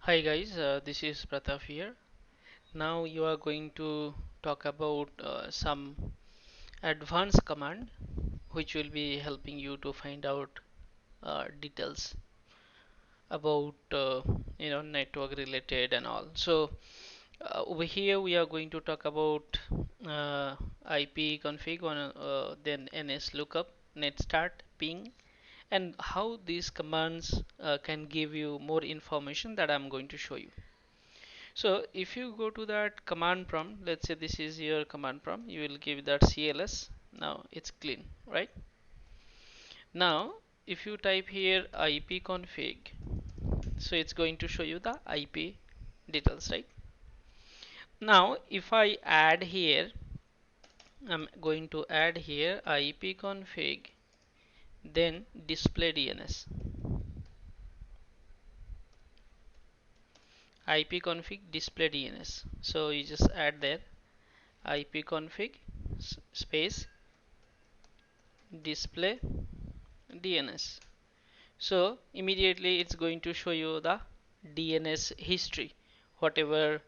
Hi guys, this is Pratap here. Now you are going to talk about some advanced command which will be helping you to find out details about network related and all. So over here we are going to talk about uh, IP config on then Nslookup, netstart, ping, and how these commands can give you more information that I'm going to show you. So if you go to that command prompt, let's say this is your command prompt, you will give that CLS. Now it's clean, right? Now if you type here ipconfig, so it's going to show you the IP details, right? Now if I add here, I'm going to add here ipconfig, then display DNS. ipconfig display DNS. So you just add there ipconfig space display DNS. So immediately it's going to show you the DNS history, whatever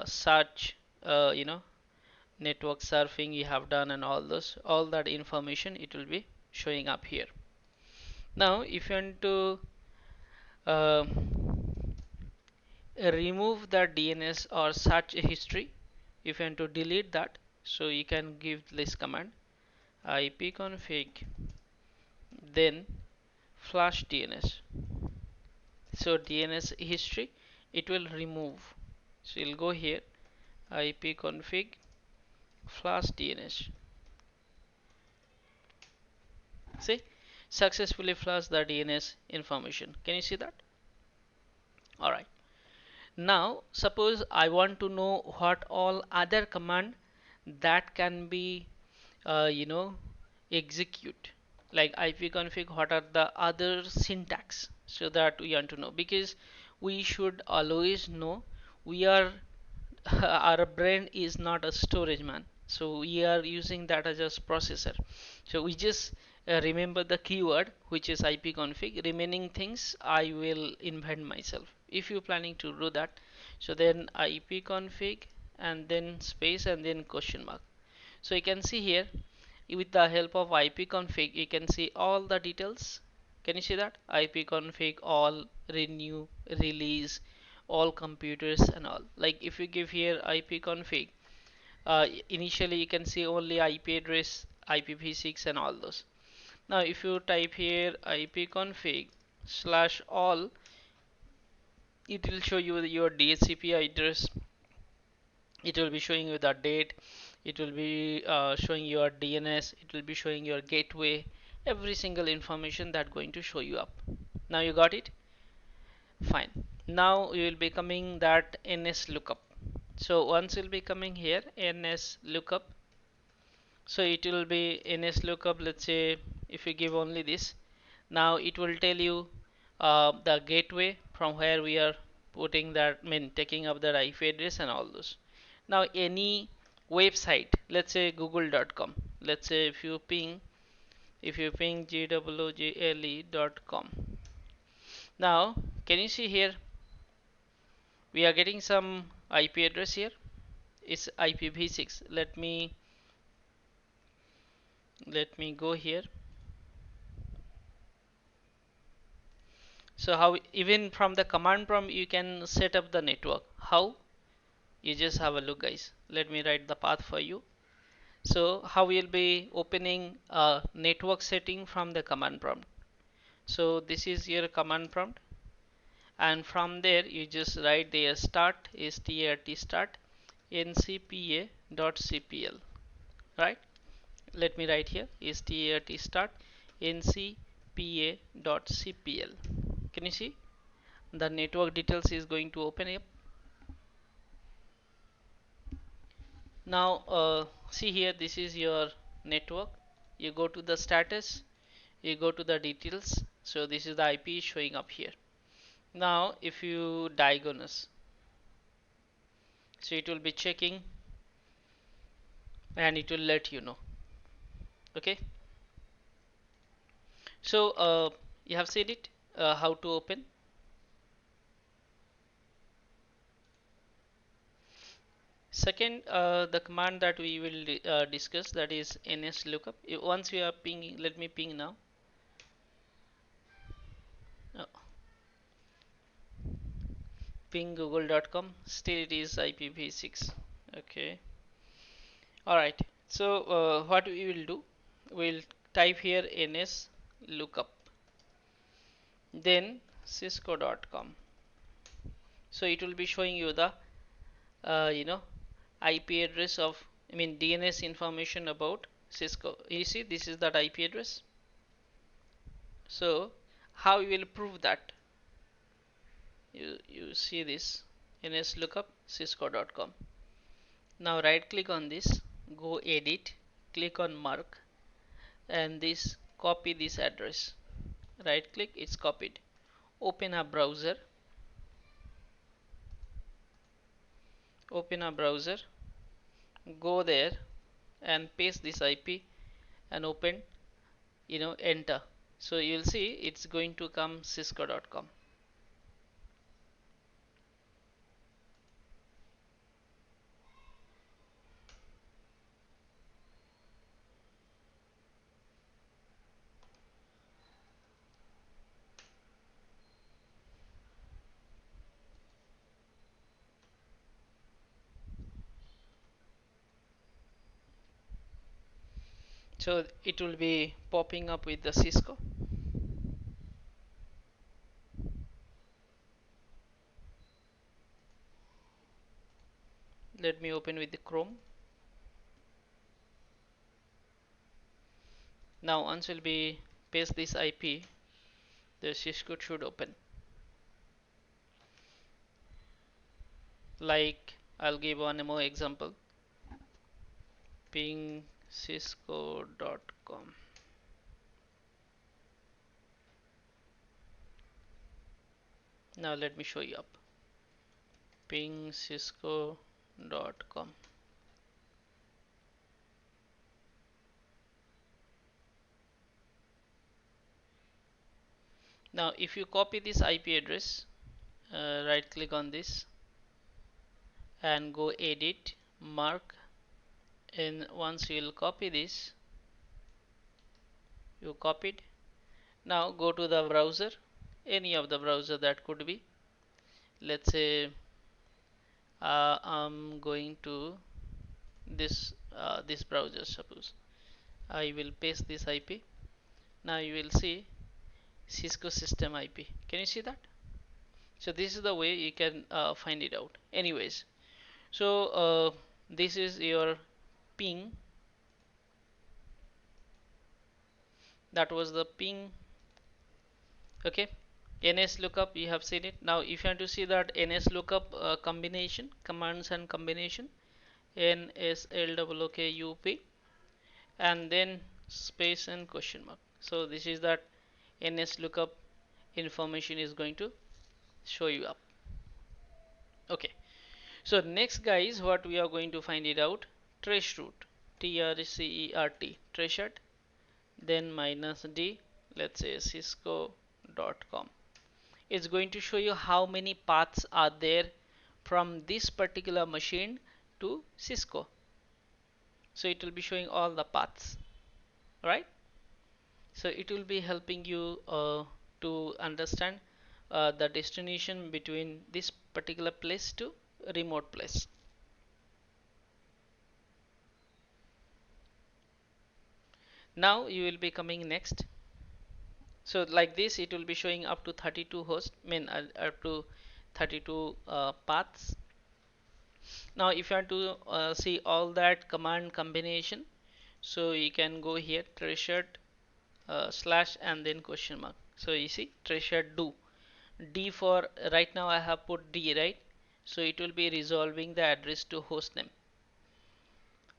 search, network surfing you have done and all that information it will be showing up here. Now if you want to uh, remove the DNS or search history, if you want to delete that, so you can give this command ipconfig then flush DNS. So DNS history it will remove. So you'll go here ipconfig flush DNS. See, successfully flush the DNS information. Can you see that? All right. Now suppose I want to know what all other command that can be execute, like ipconfig, what are the other syntax, so that we want to know, because we should always know we are our brain is not a storage, man, so we are using that as a processor. So we just remember the keyword which is ipconfig, remaining things I will invent myself if you're planning to do that. So then ipconfig and then space and then question mark. So you can see here with the help of ipconfig you can see all the details. Can you see that ipconfig all, renew, release, all computers and all. Like if you give here ipconfig, initially you can see only IP address, IPv6 and all those. Now if you type here ipconfig slash all, it will show you your DHCP address, it will be showing you the date, it will be showing your DNS, it will be showing your gateway, every single information that going to show you up. Now you got it? Fine. Now you will be coming that Nslookup. So once you'll be coming here Nslookup, so it will be Nslookup. Let's say if you give only this, now it will tell you the gateway from where we are putting that, taking up the IP address and all those. Now any website, let's say google.com, let's say if you ping gwgle.com. Now can you see here we are getting some IP address here, it's IPv6. Let me go here. So how, even from the command prompt you can set up the network. How? You just have a look guys, let me write the path for you. So how we'll be opening a network setting from the command prompt. So this is your command prompt, and from there you just write there start, start ncpa.cpl, right? Let me write here start ncpa.cpl. Can you see the network details is going to open up. Now see here, this is your network. You go to the status, you go to the details, so this is the IP showing up here. Now if you diagnose, so it will be checking and it will let you know. Okay, so you have seen it, how to open. Second, the command that we will discuss, that is nslookup. Once we are pinging, let me ping now. uh, Ping google.com, still it is IPv6. Okay, alright. So what we will do, we'll type here nslookup, then cisco.com. So it will be showing you the IP address of, DNS information about Cisco. You see, this is that IP address. So how you will prove that? You see this nslookup cisco.com. Now right click on this, go edit, click on mark, and this copy this address. Right click, it's copied. Open a browser, go there and paste this IP and open, enter. So you'll see it's going to come cisco.com. So it will be popping up with the Cisco. Let me open with the Chrome. Now once we'll be paste this IP, the Cisco should open. Like I'll give one more example. Ping cisco.com. Now let me show you up. Ping cisco.com. Now if you copy this IP address, right click on this and go edit, mark, and once you will copy this, you copied. Now go to the browser, any of the browser that could be. Let's say I'm going to this browser. Suppose I will paste this IP. Now you will see Cisco system IP. Can you see that? So this is the way you can find it out. Anyways, so this is your ping. That was the ping. Okay, nslookup, you have seen it. Now if you want to see that nslookup combination, commands and combination, nslookup, and then space and question mark. So this is that nslookup information is going to show you up. Okay, so next guys, what we are going to find it out, traceroute, T-R-C-E-R-T, traceroute, then minus D, let's say cisco.com. It's going to show you how many paths are there from this particular machine to Cisco. So it will be showing all the paths, right? So it will be helping you to understand the destination between this particular place to remote place. Now you will be coming next. So like this, it will be showing up to 32 hosts, up to 32 paths. Now if you want to see all that command combination, so you can go here, traceroute slash and then question mark. So you see traceroute do D for, right now I have put D, right? So it will be resolving the address to host name.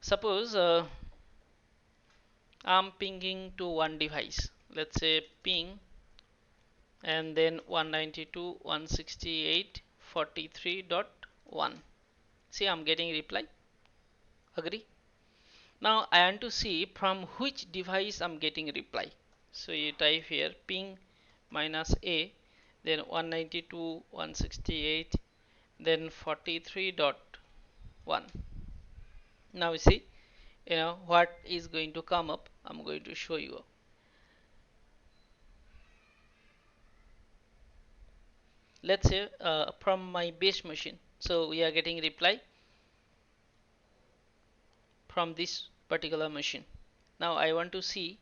Suppose I'm pinging to one device, let's say ping and then 192.168.43.1. See, I'm getting reply. Agree? Now I want to see from which device I'm getting reply. So you type here ping minus A, then 192.168, then 43.1. Now you see, what is going to come up. I'm going to show you. Let's say from my base machine, so we are getting reply from this particular machine. Now I want to see,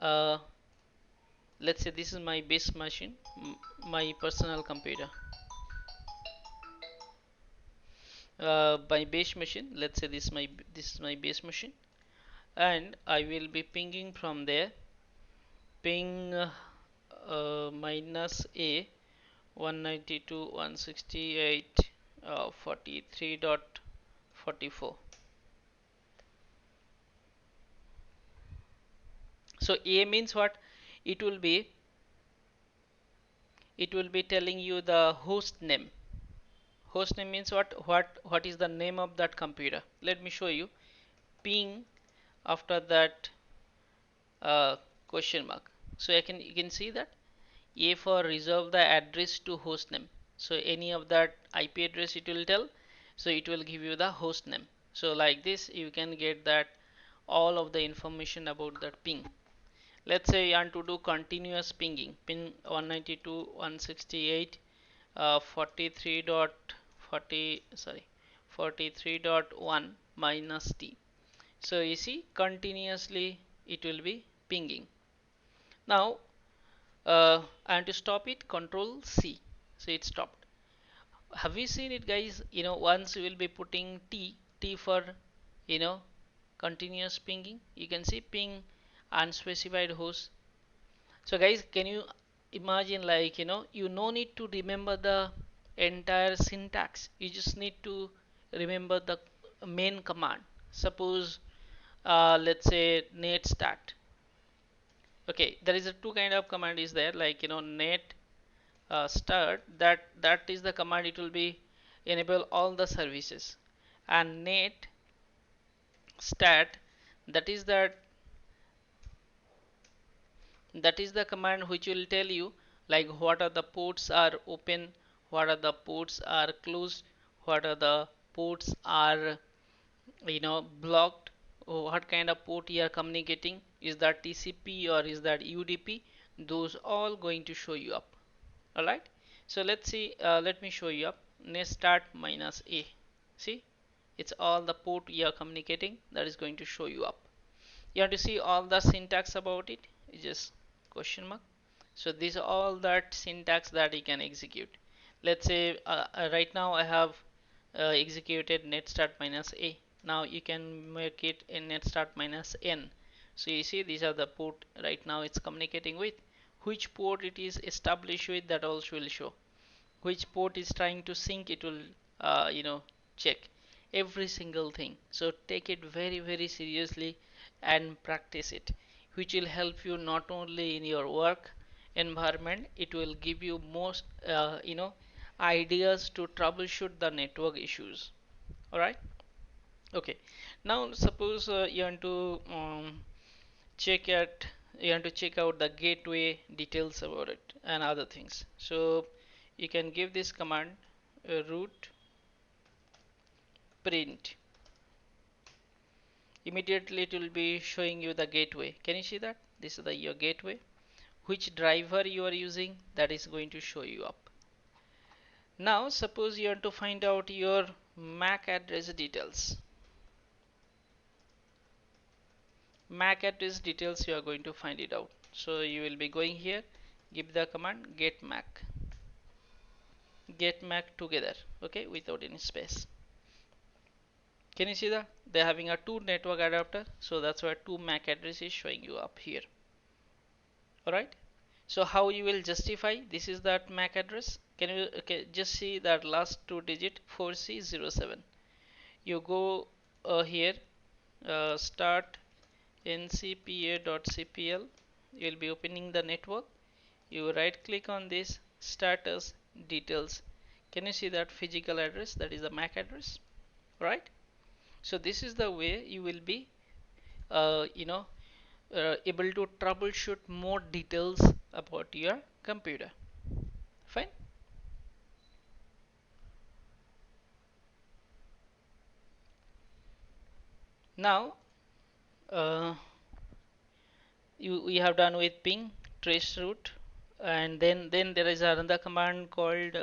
uh, let's say this is my base machine, my personal computer, my base machine. Let's say this is my base machine, and I will be pinging from there. Ping minus a 192.168.43.44. So a means what? It will be telling you the host name. Host name means what is the name of that computer. Let me show you. Ping after that question mark. So you can see that A for reserve the address to host name. So any of that IP address it will tell. So it will give you the host name. So like this you can get that all of the information about that ping. Let's say you want to do continuous pinging. Ping 192.168 43.40 sorry 43.1 minus T. So you see continuously it will be pinging. Now and to stop it, control C. So it stopped. Have you seen it, guys? Once you will be putting T for you know continuous pinging. You can see ping unspecified host. So guys, can you imagine, like, you no need to remember the entire syntax. You just need to remember the main command. Suppose let's say net start. Okay, there is a two kind of command is there, like net start. That is the command. It will be enable all the services, and net stat, that is the command which will tell you like what are the ports are open, what are the ports are closed, what are the ports are blocked, what kind of port you are communicating, is that TCP or is that UDP. Those all going to show you up. Alright, so let's see, let me show you up. Net start minus A. See, it's all the port you are communicating, that is going to show you up. You have to see all the syntax about it. It's just question mark. So these are all that syntax that you can execute. Let's say right now I have executed net start minus A. Now you can make it in net start minus N. So you see these are the port right now it's communicating with. Which port it is established with, that also will show. Which port is trying to sync, it will check every single thing. So take it very very seriously and practice it, which will help you not only in your work environment, it will give you most ideas to troubleshoot the network issues. All right, okay. Now suppose check at you want to check out the gateway details about it and other things. So you can give this command root print. Immediately it will be showing you the gateway. Can you see that? This is your gateway. Which driver you are using, that is going to show you up. Now suppose you want to find out your MAC address details. MAC address details, you are going to find it out. So you will be going here, give the command get MAC together, okay, without any space. Can you see that they're having a two network adapter? So that's why two MAC address is showing you up here. Alright, so how you will justify this is that MAC address? Can you just see that last two digit 4C07? You go here, start ncpa.cpl. You will be opening the network. You right click on this status details. Can you see that physical address? That is the MAC address, right? So this is the way you will be able to troubleshoot more details about your computer. Fine. Now we have done with ping traceroute, and then there is another command called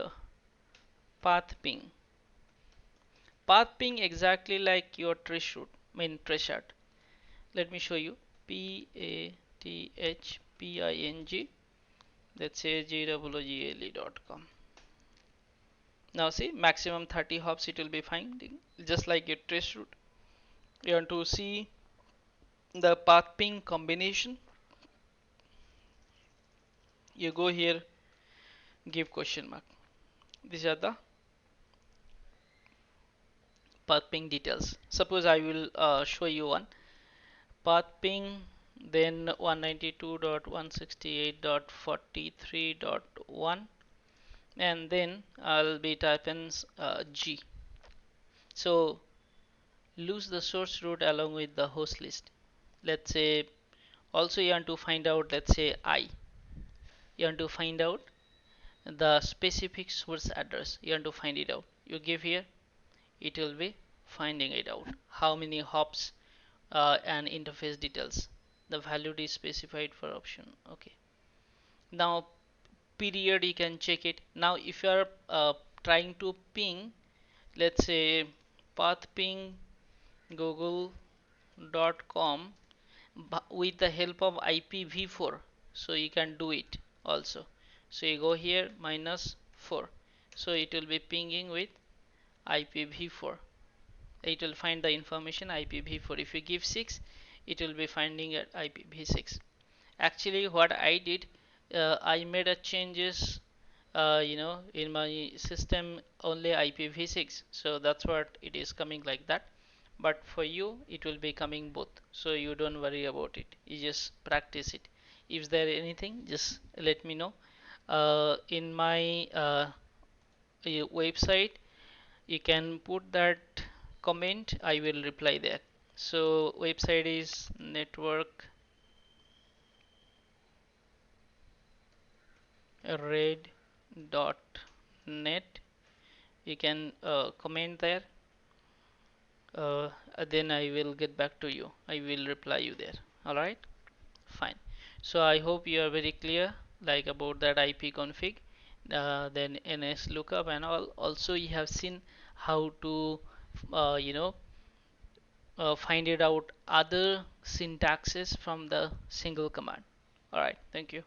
path ping. Path ping exactly like your traceroute, I mean traceroute. Let me show you. pathping. Let's say gwgle.com. Now see, maximum 30 hops it will be finding, just like your traceroute. You want to see the path ping combination, you go here, give question mark. These are the path ping details. Suppose I will show you one path ping, then 192.168.43.1, and then I'll be typing G. So lose the source root along with the host list. Let's say also you want to find out, let's say I, you want to find out the specific source address, you want to find it out, you give here, it will be finding it out how many hops and interface details, the value is specified for option. Okay, now period you can check it. Now if you are trying to ping, let's say path ping google.com with the help of IPv4, so you can do it also. So you go here -4, so it will be pinging with IPv4, it will find the information IPv4. If you give 6, it will be finding at IPv6. Actually what I did, I made a changes in my system only IPv6, so that's what it is coming like that. But for you it will be coming both, so you don't worry about it, you just practice it. If there anything, just let me know. In my website you can put that comment, I will reply there. So website is networkred.net. You can comment there, uh, then I will get back to you, I will reply you there. Alright, fine. So I hope you are very clear like about that IP config, then Nslookup and all. Also you have seen how to uh, you know find it out other syntaxes from the single command. Alright, thank you.